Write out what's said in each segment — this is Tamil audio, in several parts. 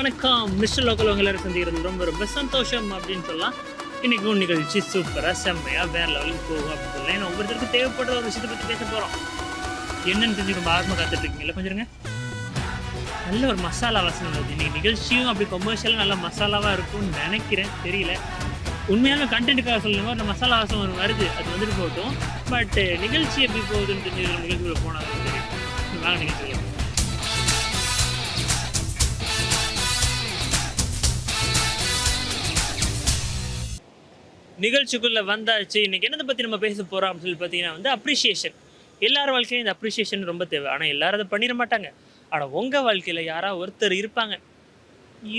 வணக்கம். மிஸ்டர் லோக்கல் உங்களை சந்திக்கிறது ரொம்ப ரொம்ப சந்தோஷம் அப்படின்னு சொல்லலாம். இன்றைக்கும் நிகழ்ச்சி சூப்பராக செம்மையாக வேறு லெவலுக்கு போகும் அப்படின்னு சொல்லலாம். ஏன்னா ஒவ்வொருத்தருக்கு தேவைப்படுற ஒரு விஷயத்தை பற்றி பேச போகிறோம். என்னென்னு தெரிஞ்சு ரொம்ப ஆர்வமாக காத்துட்ருக்கீங்களா? கொஞ்சம் நல்ல ஒரு மசாலா வாசனை வருது. இன்றைக்கி நிகழ்ச்சியும் அப்படி கொமர்ஷியலாக நல்ல மசாலாவாக இருக்கும்னு நினைக்கிறேன். தெரியல, உண்மையான கண்டென்ட்டுக்காக சொல்லுங்க. ஒரு மசாலா வாசம் ஒரு வருது, அது வந்துட்டு போகட்டும். பட் நிகழ்ச்சி எப்படி போகுதுன்னு தெரிஞ்சு நிகழ்ச்சிக்குள்ளே போனால் தெரியும். வாங்க நிகழ்ச்சிக்குள்ள. நிகழ்ச்சிக்குள்ளே வந்தாச்சு. இன்றைக்கி என்னதை பற்றி நம்ம பேச போகிறோம் அப்படின்னு சொல்லி பார்த்தீங்கன்னா அப்ரிஷியேஷன். எல்லார் வாழ்க்கையும் இந்த அப்ரிஷியேஷன் ரொம்ப தேவை. ஆனால் எல்லாரும் அதை பண்ணிட மாட்டாங்க. ஆனால் உங்கள் வாழ்க்கையில் யாராவது ஒருத்தர்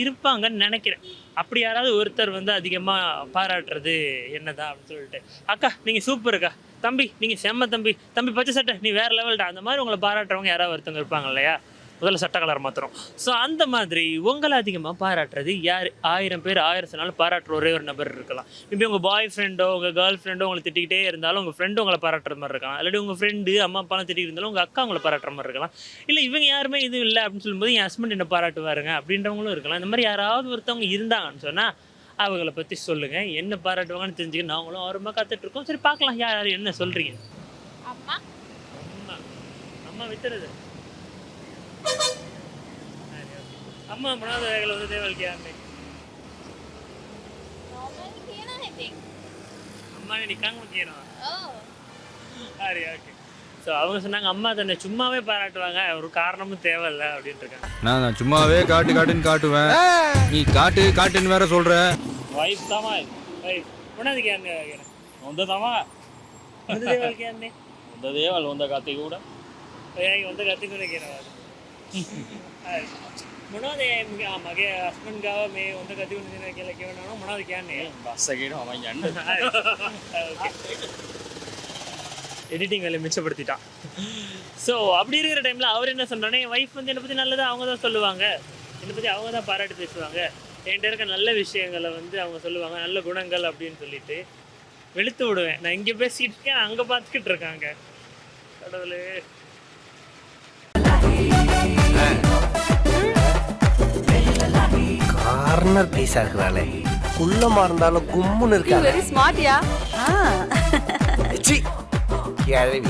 இருப்பாங்கன்னு நினைக்கிறேன். அப்படி யாராவது ஒருத்தர் அதிகமாக பாராட்டுறது என்னதான் அப்படின்னு சொல்லிட்டு, அக்கா நீங்கள் சூப்பருக்கா, தம்பி நீங்கள் செம்ம தம்பி, தம்பி பச்சை சட்டை நீ வேறு லெவல்டா, அந்த மாதிரி உங்களை பாராட்டுறவங்க யாராவது ஒருத்தவங்க இருப்பாங்க இல்லையா? முதல்ல சட்ட கலர் மாத்திரம். ஸோ அந்த மாதிரி உங்களை அதிகமாக பாராட்டுறது யார்? 1000 பேர் 1000 நாள் பாராட்டுற ஒரே ஒரு நபர் இருக்கலாம். இப்போ உங்கள் பாய் ஃப்ரெண்டோ உங்கள் கேர்ள் ஃப்ரெண்டோ உங்களை திட்டிக்கிட்டே இருந்தாலும் உங்கள் ஃப்ரெண்டு உங்களை பாராட்டுற மாதிரி இருக்கலாம். இல்லாட்டி உங்கள் ஃப்ரெண்டு அம்மா அப்பாலாம் திட்டிகிட்டு இருந்தாலும் உங்கள் அக்கா உங்களை பாராட்டுற மாதிரி இருக்கலாம். இல்லை இவங்க யாருமே இது இல்லை அப்படின்னு சொல்லும்போது என் ஹஸ்பண்ட் என்ன பாராட்டுவாருங்க அப்படின்றவங்களும் இருக்கலாம். இந்த மாதிரி யாராவது ஒருத்தவங்க இருந்தாங்கன்னு சொன்னால் அவங்கள பற்றி சொல்லுங்கள். என்ன பாராட்டுவாங்கன்னு தெரிஞ்சுக்க நாங்களும் ஆர்வமாக காத்துட்ருக்கோம். சரி பார்க்கலாம், யார் என்ன சொல்கிறீங்க? அம்மா அம்மா அம்மா வித்துறது. அம்மா மூணாவது வேலைகள் தேவல்கியா அம்மா நீ காங்கணும். சரி, ஓகே. ஸோ அவங்க சொன்னாங்க அம்மா தன்னை சும்மாவே பாராட்டுவாங்க, ஒரு காரணமும் தேவையில்லை அப்படின்ட்டு இருக்காங்க. நான் சும்மாவே காட்டுன்னு காட்டுவேன், நீ காட்டுன்னு வேற சொல்ற. வைஃப் தாமா வைஃப் மூணாவது கேங்க ಒಂದ ತಮ್ಮ ಒಂದು ದೇವಲ್ಗೆ ಅನ್ನೆ ಒಂದು ದೇವಲ್ ಒಂದು ಕತ್ತಿ ಕೂಡ ಹೇಗೆ ಒಂದು ಕತ್ತಿ ಕೂಡ ಕೇಳವ මොනවද මගේ හස්බන්ඩ් ගාව මේ හොඳ ගති ගුණ දෙනවා කියලා කියනවා. මොනවද කියන්නේ? බස් එකේට මම යන්න. எடிட்டிங் வேலை மிச்சப்படுத்திட்டான். ஸோ அப்படி இருக்கிற டைமில் அவர் என்ன சொன்னானே, என் ஒய்ஃப் என்னை பற்றி நல்லதாக அவங்க தான் சொல்லுவாங்க, என்னை பற்றி அவங்க தான் பாராட்டு பேசுவாங்க, என்கிட்ட இருக்க நல்ல விஷயங்களை அவங்க சொல்லுவாங்க, நல்ல குணங்கள் அப்படின்னு சொல்லிட்டு வெளுத்து விடுவேன். நான் இங்கே பேசிக்கிட்டு இருக்கேன், அங்கே பார்த்துக்கிட்டு இருக்காங்க. கடவுளே. கார்னர் பீஸா இருக்கிறாளே, குள்ளமா இருந்தாலும் கும்முன்னு இருக்காங்க. வெரி ஸ்மார்ட்யா. சி கேள்வி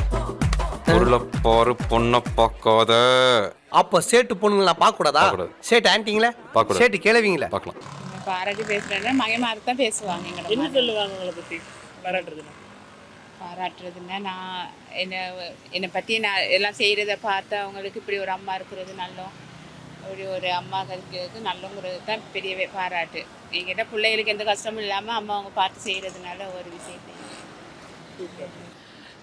பொருளை பாரு பொண்ணை பார்க்காத. அப்போ சேட்டு பொண்ணுங்களை நான் பார்க்க கூடாதா? சேட்டு ஆன்ட்டிங்களே, சேட்டு கேளவீங்களே பார்க்கலாம். பாராட்டி பேசுறேன்னா மகை மாதிரி தான் பேசுவாங்க. என்ன சொல்லுவாங்க உங்களை பற்றி பாராட்டுறதுன்னா நான் என்னை பற்றி நான் எல்லாம் செய்கிறத பார்த்து அவங்களுக்கு இப்படி ஒரு அம்மா இருக்கிறது நல்லோம், இப்படி ஒரு அம்மா இருக்கிறது நல்லோங்கிறது தான் பெரிய பாராட்டு. என்கிட்ட பிள்ளைகளுக்கு எந்த கஷ்டமும் இல்லாமல் அம்மா அவங்க பார்த்து செய்கிறதுனால ஒரு விஷயத்தை.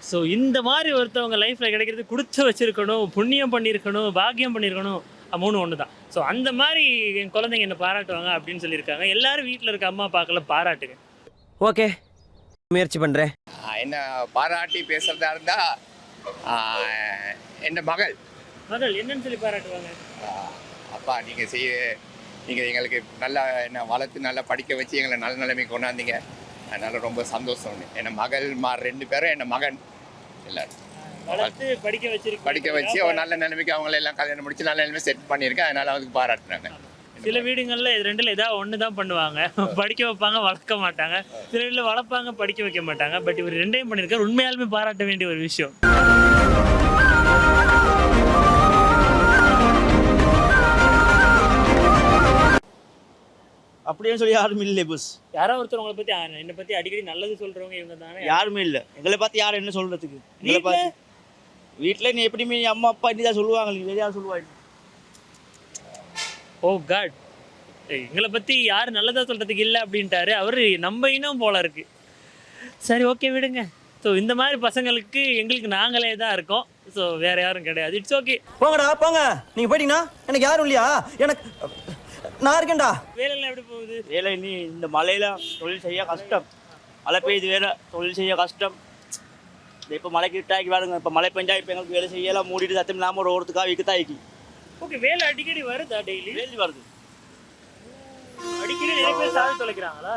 ஸோ இந்த மாதிரி ஒருத்தவங்க லைஃப்பில் கிடைக்கிறது கொடுத்து வச்சுருக்கணும், புண்ணியம் பண்ணியிருக்கணும், பாக்கியம் பண்ணியிருக்கணும், ஒன்று தான். ஸோ அந்த மாதிரி என் குழந்தைங்க என்னை பாராட்டுவாங்க அப்படின்னு சொல்லியிருக்காங்க. எல்லாரும் வீட்டில் இருக்க அம்மா அப்பாக்களை பாராட்டுங்க. ஓகே, முயற்சி பண்ணுறேன். என்ன பாராட்டி பேசுகிறதா இருந்தால் என் மகள் என்னன்னு சொல்லி பாராட்டுவாங்க? அப்பா நீங்கள் எங்களுக்கு நல்லா என்ன வளர்த்து நல்லா படிக்க வச்சு எங்களை நல்ல நிலைமைக்கு கொண்டாந்தீங்க, அதனால் ரொம்ப சந்தோஷம். என் மகள்மார் 2 பேரும் என் மகன் எல்லாரும் வளர்த்து படிக்க வச்சு ஒரு நல்ல நிலைமைக்கு அவங்கள எல்லாம் கல்யாணம் முடிச்சு நல்ல நிலைமை செட் பண்ணியிருக்கேன், அதனால் அவங்களுக்கு பாராட்டுறாங்க. சில வீடுகளில் இது ரெண்டில் ஏதாவது ஒன்று தான் பண்ணுவாங்க, படிக்க வைப்பாங்க வளர்க்க மாட்டாங்க. சில வீட்டில் வளர்ப்பாங்க படிக்க வைக்க மாட்டாங்க. பட் இவர் 2யும் பண்ணியிருக்காரு. உண்மையாலுமே பாராட்ட வேண்டிய ஒரு விஷயம். அப்படியே சொல்லி யாருமே இல்லை புஸ். யாரோ ஒருத்தர் உங்களை பற்றி என்னை பற்றி அடிக்கடி நல்லது சொல்கிறவங்க இவங்க தானே? யாருமே இல்லை. எங்களை பார்த்து யாரும் என்ன சொல்கிறதுக்கு? எங்களை பார்த்து வீட்டில் நீ எப்படியுமே அம்மா அப்பா நீ தான் சொல்லுவாங்க, நீ யாரும் சொல்லுவாங்க. ஓ காட், எங்களை பற்றி யார் நல்லதாக சொல்கிறதுக்கு இல்லை அப்படின்ட்டாரு அவர். நம்ம இன்னும் போல இருக்கு. சரி, ஓகே விடுங்க. ஸோ இந்த மாதிரி பசங்களுக்கு எங்களுக்கு நாங்களே தான் இருக்கோம். ஸோ வேறு யாரும் கிடையாது. It's okay. போங்கடா போங்க, நீங்கள் போயிட்டீங்கன்னா எனக்கு யாரும் இல்லையா? எனக்கு நான் இருக்கேன்டா. வேலையெல்லாம் எப்படி போகுது? வேலை நீ இந்த மழையில தொழில் செய்ய கஷ்டம், மழை பெய்யுது வேற தொழில் செய்ய கஷ்டம். இப்போ மழைக்கு விட்டாக்கி வேறுங்க, இப்போ மழை பெஞ்சா இப்போ எங்களுக்கு வேலை செய்யலாம் மூடிட்டு சத்தம் இல்லாமல் ஒரு ஒருத்துக்காக விற்கத்தாக்கி. ஓகே, வேலை அடிக்கடி வருதா? டெய்லி வருது. அடிக்கடி நிறைய பேர் சாவி தொலைக்கிறாங்களா?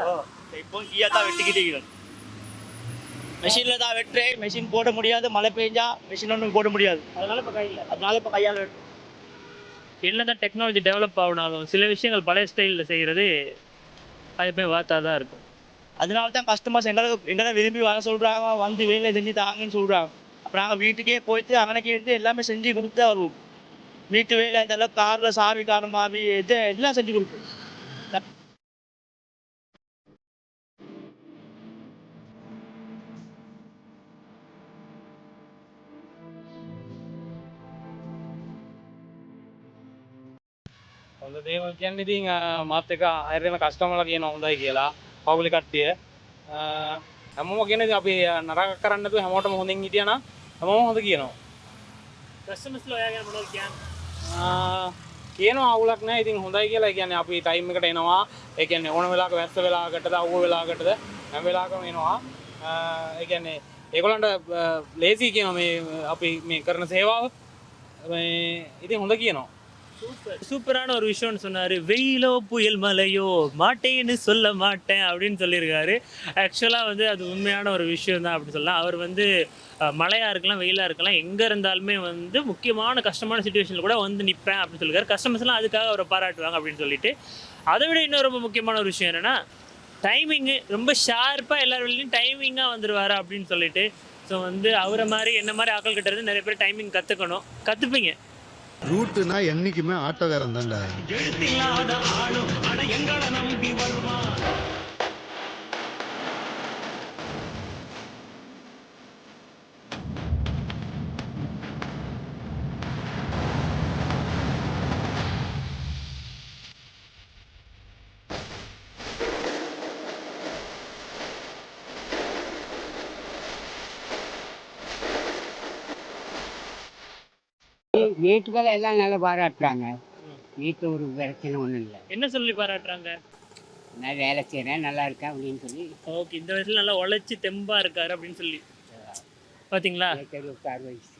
இப்போ கீழே தான் வெட்டிக்கிட்டு மெஷினில் தான் வெட்டுறேன். மெஷின் போட முடியாது, மழை பெஞ்சா மெஷின் ஒன்றும் போட முடியாது. அதனால இப்போ கையில் அதனால இப்போ கையால் வெட்டு. என்னதான் டெக்னாலஜி டெவலப் ஆகினாலும் சில விஷயங்கள் பழைய ஸ்டைலில் செய்கிறது அது போய் வார்த்தா தான் இருக்கும். அதனால தான் கஸ்டமர்ஸ் எங்களை விரும்பி வர சொல்கிறாங்க, வந்து வேலை செஞ்சு தாங்கன்னு சொல்கிறாங்க. அப்புறம் நாங்கள் வீட்டுக்கே போயிட்டு அங்கனைக்கு இருந்து எல்லாமே செஞ்சு கொடுத்து தான் வருவோம். வீட்டு வேலை இதெல்லாம் காரில் சாவி காரணமாகி இது எல்லாம் செஞ்சு கொடுப்போம். හොඳ දේවල් කියන්නේ ඉතින් මාත් එක අයරෙන කස්ටමර්ලා කියන හොඳයි කියලා පවුලේ කට්ටිය හැමෝම කියන ඉතින් අපි නරක කරන්නේ නැතුව හැමෝටම හොඳින් හිටියා නම් හැමෝම හොඳ කියනවා. கஸ்டமர்ஸில் ඔයා ගැන මොනවද කියන්නේ? කියනවා අවුලක් නැහැ. ඉතින් හොඳයි කියලා. ඒ කියන්නේ අපි ටයිම් එකට එනවා. ඒ කියන්නේ ඕන වෙලාවක වැස්ස වෙලාවකටද අවුව වෙලාවකටද හැම වෙලාවකම එනවා. ඒ කියන්නේ ඒගොල්ලන්ට ලේසි කියනවා මේ අපි මේ කරන සේවාව. ඉතින් හොඳ කියනවා. சூப்பரான ஒரு விஷயம்னு சொன்னார். வெயிலோ புயல் மலையோ மாட்டேன்னு சொல்ல மாட்டேன் அப்படின்னு சொல்லியிருக்காரு. ஆக்சுவலாக வந்து அது உண்மையான ஒரு விஷயம் தான் அப்படின்னு சொல்லலாம். அவர் வந்து மழையாக இருக்கலாம் வெயிலாக இருக்கலாம் எங்கே இருந்தாலுமே வந்து முக்கியமான கஷ்டமான சுச்சுவேஷனில் கூட வந்து நிற்பேன் அப்படின்னு சொல்லியிருக்காரு. கஸ்டமர்ஸ்லாம் அதுக்காக அவரை பாராட்டுவாங்க அப்படின்னு சொல்லிட்டு, அதை விட இன்னும் ரொம்ப முக்கியமான ஒரு விஷயம் என்னென்னா டைமிங்கு ரொம்ப ஷார்ப்பாக எல்லார் வெளியும் டைமிங்காக வந்துடுவார் அப்படின்னு சொல்லிட்டு. ஸோ வந்து அவரை மாதிரி என்ன மாதிரி ஆக்கள் கிட்ட இருந்து நிறைய பேர் டைமிங் கற்றுப்பீங்க. ரூட்டுனா என்னைக்குமே ஆட்டோக்காரன் தான்டா. வீட்டுக்கள் எல்லாம் நல்லா பாராட்டுறாங்க. வீட்டில் ஒரு பிரச்சனை ஒன்றும் இல்லை. என்ன சொல்லி பாராட்டுறாங்க? நான் வேலை செய்கிறேன் நல்லா இருக்கேன் அப்படின்னு சொல்லி. ஓகே, இந்த வயசுல நல்லா உழைச்சி தெம்பா இருக்காரு அப்படின்னு சொல்லி பார்த்தீங்களா? 66 வயசு.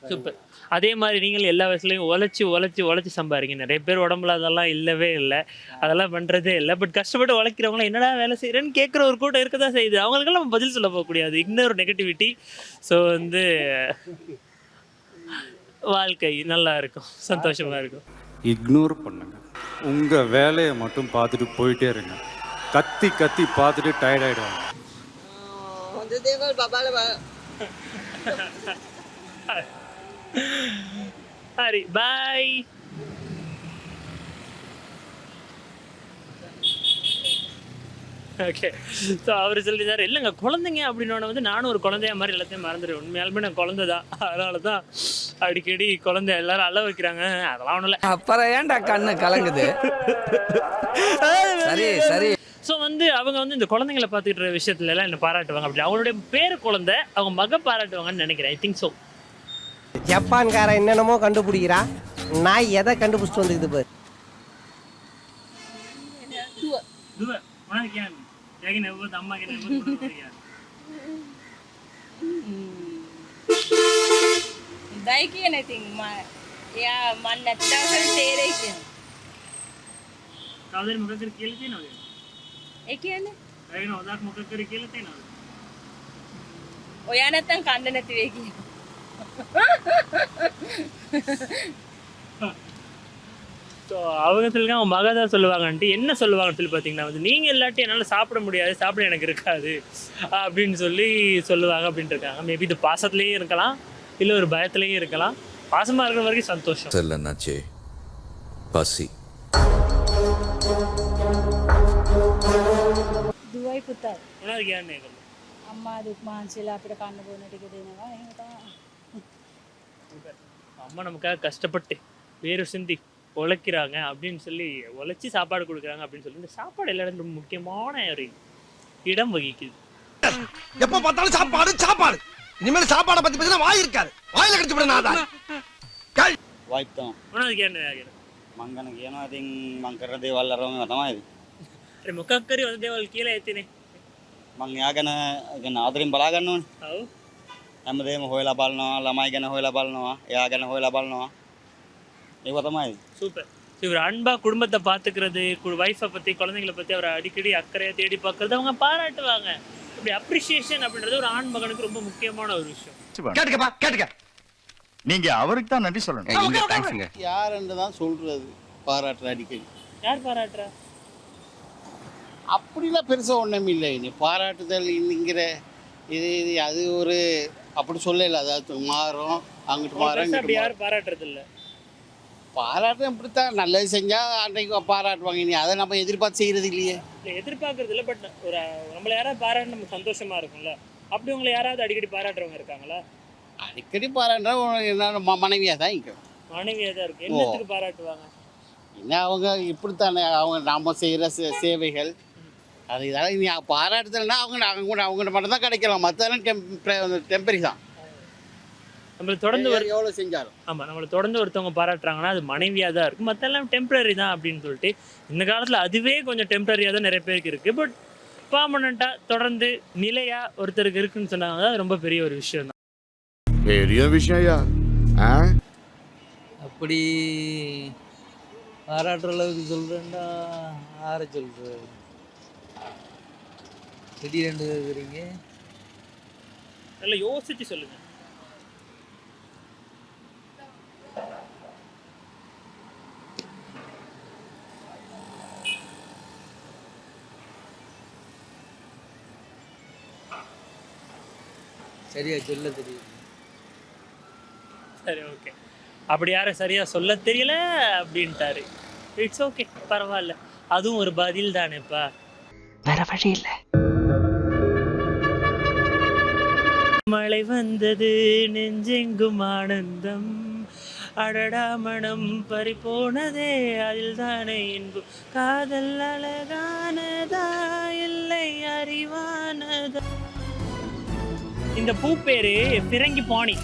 சூப்பர். அதே மாதிரி நீங்கள் எல்லா வயசுலையும் உழைச்சி சம்பாதிங்க. நிறைய பேர் உடம்புல அதெல்லாம் இல்லவே இல்லை, அதெல்லாம் பண்ணுறதே இல்லை. பட் கஷ்டப்பட்டு உழைக்கிறவங்களாம் என்னடா வேலை செய்கிறேன்னு கேட்குற ஒரு கூட்டம் இருக்க தான் செய்யுது. அவங்களுக்கெல்லாம் நம்ம பதில் சொல்ல போகக்கூடாது. இன்னொரு நெகட்டிவிட்டி. ஸோ வந்து வாழ்க்கை நல்லா இருக்கும், சந்தோஷமாக இருக்கும். இக்னோர் பண்ணுங்க. உங்கள் வேலையை மட்டும் பார்த்துட்டு போயிட்டே இருங்க. கத்தி கத்தி பார்த்துட்டு டயர்ட் ஆகிடுவாங்க. சரி, பாய். ஓகே. ஸோ அவர் சொல்லிட்டார், இல்லைங்க குழந்தைங்க அப்படின்னோட வந்து நானும் ஒரு குழந்தைய மாதிரி எல்லாத்தையும் மறந்துடுவேன். உண்மையாலுமே நான் குழந்தை தான். அதனால தான் அடிக்கடி குழந்தை எல்லாரும் அழ வைக்கிறாங்க. அதெல்லாம் ஒன்றும் இல்லை. அப்புறம் ஏன்டா கண்ணு கலங்குது? சரி சரி. ஸோ வந்து அவங்க வந்து இந்த குழந்தைங்களை பார்த்துக்கிற விஷயத்துல எல்லாம் என்ன பாராட்டுவாங்க. அப்படி அவங்களுடைய பேர் குழந்தை, அவங்க மக பாராட்டுவாங்கன்னு நினைக்கிறேன். I think so. ஜப்பான்காரன் என்னென்னமோ கண்டுபிடிக்கிறா, நான் எதை கண்டுபிடிச்சிட்டு வந்துக்குது பாரு. දයි කියන ඉතින් එයා මන් නැත්තම් තේරෙයි කියන. කවුරුද මොකක් කර කියලා තියෙනවද? ඒ කියන්නේ ඒකන හොදක් මොකක් කර කියලා තියෙනවද? ඔයා නැත්තම් කන්න නැති වෙයි කියන. ஸோ அவங்க சொல்லுங்க, அவங்க மக தான் சொல்லுவாங்கன்ட்டு. என்ன சொல்லுவாங்கன்னு சொல்லி பார்த்தீங்கன்னா வந்து நீங்கள் இல்லாட்டி என்னால் சாப்பிட முடியாது, சாப்பிட எனக்கு இருக்காது அப்படின்னு சொல்லுவாங்க அப்படின்ட்டு இருக்காங்க. மேபி இது பாசத்துலேயும் இருக்கலாம், இல்லை ஒரு பயத்துலேயும் இருக்கலாம். பாசமாக இருக்கிற வரைக்கும் சந்தோஷம். இல்லைன்னாச்சே பசி. දුවයි පුතයි. உணவு කියන්නේ ඒකද? අම්මා දුක් මහන්සියලා අපිට කන්න බොන්න ටික දෙනවා. එහෙම තමයි. அம்மா நமக்காக கஷ்டப்பட்டு வேறு சிந்தி உழைக்கிறாங்க அப்படின்னு சொல்லி உழைச்சி சாப்பாடு கொடுக்குறாங்க அப்படின்னு சொல்லி இந்த சாப்பாடு எல்லா இடத்துல ரொம்ப முக்கியமான ஒரு இடம் வகிக்குது. எப்ப பார்த்தாலும் சாப்பாடு சாப்பாடு. இனிமேல் சாப்பாடை பத்தி பேசினா வாய் இருக்காது. வாயில கடிச்சு விட நான் தான். වයිප් තමයි. உணவு කියන්නේ මං ගැන කියනවා ඉතින් මං කරන දේවල් අරම තමයි. අර මොකක් කරේ වද දේවල් කියලා ඇතිනේ. මං එයා ගැන ආදරෙන් බලා ගන්න ඕනේ. ඔව්. හැමදේම හොයලා බලනවා, ළමයි ගැන හොයලා බලනවා, එයා ගැන හොයලා බලනවා. ඒක තමයි. சூப்பர். இவர் அன்பா குடும்பத்தை பார்த்துக்கிறது, வைஃபை பற்றி குழந்தைங்களை பற்றி அவர் அடிக்கடி அக்கறையாக தேடி பார்க்கறது அவங்க பாராட்டுவாங்க. இப்படி அப்ரிஷியேஷன் அப்படின்றது ஒரு ஆண் மகனுக்கு ரொம்ப முக்கியமான ஒரு விஷயம். கேட்டுக்கப்பா கேட்டுக்க. நீங்க அவருக்கு தான் நன்றி சொல்லணும். யாருன்னு தான் சொல்றது பாராட்டுற அடிக்கடி. யார் பாராட்டுறா? அப்படிலாம் பெருசா ஒண்ணும் இல்லை. நீ பாராட்டுதல் இங்கிற இது இது அது ஒரு அப்படி சொல்லல. அதாவது மாறும், அங்கிட்டு மாறும், அப்படி இங்கிட்டு யாரும் பாராட்டுறது இல்ல. பாராட்டு இப்படித்தான். நல்லது செஞ்சா அன்றைக்கு பாராட்டுவாங்க. நீ அதை நம்ம எதிர்பார்த்து செய்யறது இல்லையே. இல்லை எதிர்பார்க்கறது இல்லை, பட் ஒரு நம்மளை யாராவது பாராட்டு நமக்கு சந்தோஷமா இருக்கும்ல. அப்படி உங்களை யாராவது அடிக்கடி பாராட்டுறவங்க இருக்காங்களா? அடிக்கடி பாராட்டுறா என்ன மனைவியாக தான் இங்க. மனைவியாக தான் இருக்கு. என்னத்துக்கு பாராட்டுவாங்க? என்ன அவங்க இப்படித்தானே அவங்க நாம செய்கிற சேவைகள் அது இதெல்லாம் நீ பாராட்டுதல்னா அவங்க மட்டும் தான் கிடைக்கலாம். மற்றெல்லாம் டெம்பரரி தான். நம்மளை தொடர்ந்து எவ்வளோ செஞ்சாலும். ஆமாம், நம்மளை தொடர்ந்து ஒருத்தவங்க பாராட்டுறாங்கன்னா அது மனைவியாக தான் இருக்கும். மற்றெல்லாம் டெம்பரரி தான் அப்படின்னு சொல்லிட்டு இந்த காலத்தில் அதுவே கொஞ்சம் டெம்பரரியாக தான் நிறைய பேருக்கு இருக்குது. பட் பர்மனெண்ட்டாக தொடர்ந்து நிலையாக ஒருத்தருக்கு இருக்குன்னு சொன்னாங்க, அது ரொம்ப பெரிய ஒரு விஷயம் தான். பெரிய விஷயம். அப்படி பாராட்டுற அளவுக்கு சொல்கிறேன்டா யாரை சொல்கிற திடீரெண்டு கேட்குறீங்க? நல்லா யோசிச்சு சொல்லுங்க. சரியா சொல்ல தெரியுது. சரி, ஓகே. அப்படி யாரும் சரியாக சொல்ல தெரியல அப்படின்ட்டாரு. இட்ஸ் ஓகே, பரவாயில்ல. அதுவும் ஒரு பதில் தானேப்பா, வேற வழி இல்லை. மழை வந்தது நெஞ்செங்கும் ஆனந்தம், அடடா மனம் பறி போனதே அதில் தானே இன்பு, காதல் அழகானதா இல்லை அறிவானதா. இந்த பூ பேரு பிறங்கி பாணி.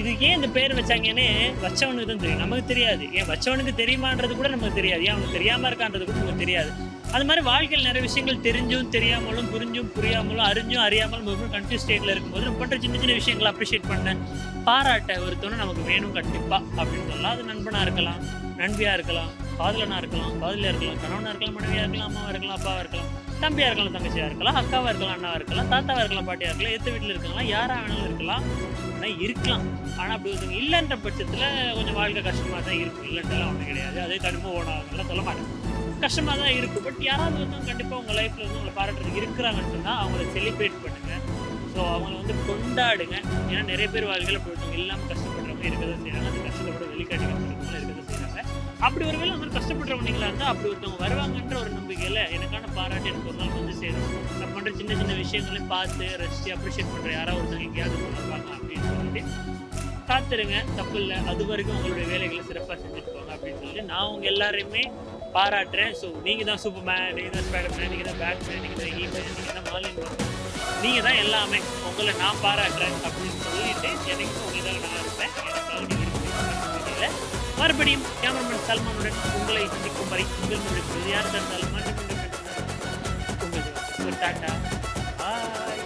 இது ஏன் இந்த பேர் வச்சாங்கன்னு வச்சவனுக்கு தான் தெரியும், நமக்கு தெரியாது. ஏன் வச்சவனுக்கு தெரியுமான்றது கூட நமக்கு தெரியாது, ஏன் அவனுக்கு தெரியாமல் இருக்கான்றது கூட நமக்கு தெரியாது. அது மாதிரி வாழ்க்கையில் நிறைய விஷயங்கள் தெரிஞ்சும் தெரியாமலும், புரிஞ்சும் புரியாமலும், அறிஞ்சும் அறியாமலும் கன்ஃபியூஸ் ஸ்டேட்டில் இருக்கும்போது நம்ம பண்ணுற சின்ன சின்ன விஷயங்களை அப்ரிஷியேட் பண்ண பாராட்ட ஒருத்தவனை நமக்கு வேணும் கண்டிப்பாக அப்படின்னு சொல்லலாம். அது நண்பனாக இருக்கலாம், நண்பியாக இருக்கலாம், காதலனாக இருக்கலாம், காதலியாக இருக்கலாம், கணவனாக இருக்கலாம், மனைவியாக இருக்கலாம், அம்மாவாக இருக்கலாம், அப்பாவாக இருக்கலாம், தம்பியாக இருக்கலாம், தங்கச்சியாக இருக்கலாம், அக்காவாக இருக்கலாம், அண்ணாவாக இருக்கலாம், தாத்தாவாக இருக்கலாம், பாட்டியாக இருக்கலாம், எத்த வீட்டில் இருக்கலாம், யாராக வேணாலும் இருக்கலாம். ஆனால் இருக்கலாம். ஆனால் அப்படி ஒருத்தவங்க இல்லைன்ற பட்சத்தில் கொஞ்சம் வாழ்க்கை கஷ்டமாக தான் இருக்கும். இல்லைன்றலாம் ஒன்றும் கிடையாது. அதே தனிமை ஓனாங்கலாம் சொல்ல மாட்டேன், கஷ்டமாக தான் இருக்கும். பட் யாராவது வந்து கண்டிப்பாக உங்கள் லைஃப்பில் வந்து உங்களை பாராட்டுறதுக்கு இருக்கிறாங்கன்னு சொன்னால் அவங்கள செலிப்ரேட் பண்ணுங்கள். ஸோ அவங்கள வந்து கொண்டாடுங்க. ஏன்னா நிறைய பேர் வாழ்க்கையில் போயிட்டவங்க இல்லாமல் கஷ்டப்படுறவங்க இருக்க தான் செய்கிறாங்க. அந்த கஷ்டத்தை கூட வெளிக்காட்டிக்கிறவங்களும் இருக்க தான் செய்கிறாங்க. அப்படி ஒரு வேளை வந்து கஷ்டப்படுறவங்களா இருந்தால் அப்படி ஒருத்தவங்க வருவாங்கன்ற ஒரு நம்பிக்கையில் எனக்கான பாராட்டு எனக்கு ஒரு நாள் வந்து சேரும். நம்ம பண்ணுற சின்ன சின்ன விஷயங்களையும் பார்த்து ரசித்து அப்ரிஷியேட் பண்ணுற யாராவது ஒருத்தவங்க எங்கேயாவது வருவாங்க அப்படின்னு சொல்லிட்டு காத்துருங்க, தப்பு இல்லை. அது வரைக்கும் உங்களுடைய வேலைகளை சிறப்பாக செஞ்சுட்டு போங்க அப்படின்னு சொல்லிட்டு நான் உங்கள் எல்லாரையுமே பாராட்டுறேன். ஸோ நீங்கள் தான் சூப்பர் மேன், நீங்கள் தான் ஸ்பைடர் மேன், நீங்கள் தான் பேட்மேன், நீங்கள் தான் ஹீமேன், நீங்கள் தான் மாலின், நீங்கள் தான் எல்லாமே. உங்களை நான் பாராட்டுறேன் அப்படின்னு சொல்லிட்டு எனக்கு உங்களுக்காக நான் இருப்பேன். எனக்காக மறுபடியும் கேமராமேன் சல்மானுடன் உங்களை சந்திக்கும் வரை உங்கள் முடிப்பது யார் தான் சல்மான் உங்களுக்கு டாட்டா பாய்.